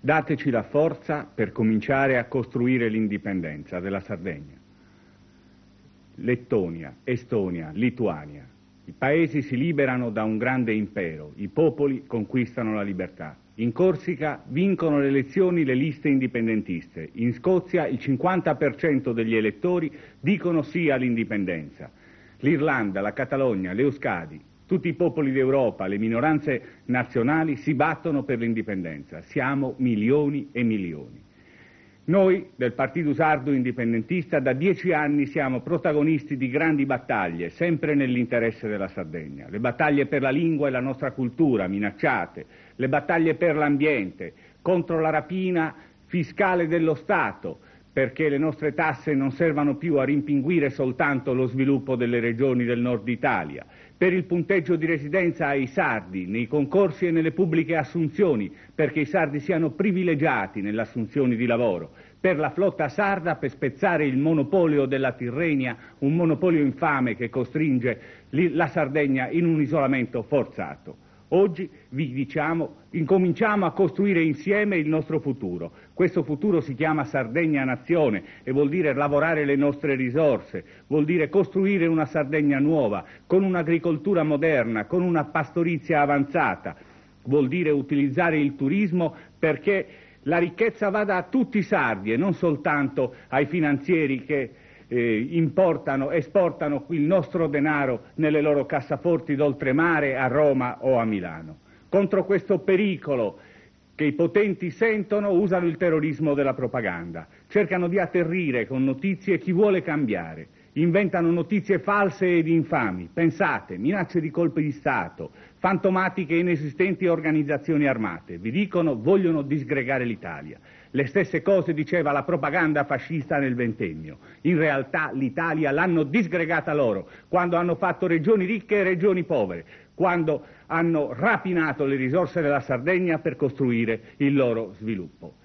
Dateci la forza per cominciare a costruire l'indipendenza della Sardegna. Lettonia, Estonia, Lituania. I paesi si liberano da un grande impero, i popoli conquistano la libertà. In Corsica vincono le elezioni le liste indipendentiste, in Scozia il 50% degli elettori dicono sì all'indipendenza. L'Irlanda, la Catalogna, le Euskadi, tutti i popoli d'Europa, le minoranze nazionali si battono per l'indipendenza. Siamo milioni e milioni. Noi del Partito Sardo Indipendentista da 10 anni siamo protagonisti di grandi battaglie, sempre nell'interesse della Sardegna. Le battaglie per la lingua e la nostra cultura minacciate, le battaglie per l'ambiente, contro la rapina fiscale dello Stato, perché le nostre tasse non servano più a rimpinguire soltanto lo sviluppo delle regioni del nord Italia, per il punteggio di residenza ai sardi nei concorsi e nelle pubbliche assunzioni, perché i sardi siano privilegiati nelle assunzioni di lavoro, per la flotta sarda per spezzare il monopolio della Tirrenia, un monopolio infame che costringe la Sardegna in un isolamento forzato. Oggi vi diciamo, incominciamo a costruire insieme il nostro futuro. Questo futuro si chiama Sardegna Nazione e vuol dire lavorare le nostre risorse, vuol dire costruire una Sardegna nuova, con un'agricoltura moderna, con una pastorizia avanzata, vuol dire utilizzare il turismo perché la ricchezza vada a tutti i sardi e non soltanto ai finanzieri che esportano il nostro denaro nelle loro cassaforti d'oltremare a Roma o a Milano. Contro questo pericolo che i potenti sentono usano il terrorismo della propaganda, cercano di atterrire con notizie chi vuole cambiare, inventano notizie false ed infami, pensate, minacce di colpi di Stato, fantomatiche e inesistenti organizzazioni armate, vi dicono vogliono disgregare l'Italia. Le stesse cose diceva la propaganda fascista nel ventennio. In realtà l'Italia l'hanno disgregata loro, quando hanno fatto regioni ricche e regioni povere, quando hanno rapinato le risorse della Sardegna per costruire il loro sviluppo.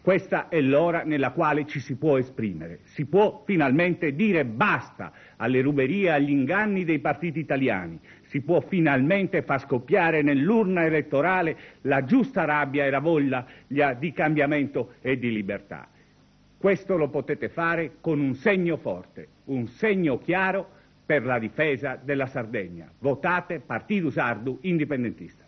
Questa è l'ora nella quale ci si può esprimere, si può finalmente dire basta alle ruberie e agli inganni dei partiti italiani, si può finalmente far scoppiare nell'urna elettorale la giusta rabbia e la voglia di cambiamento e di libertà. Questo lo potete fare con un segno forte, un segno chiaro per la difesa della Sardegna. Votate Partito Sardo Indipendentista.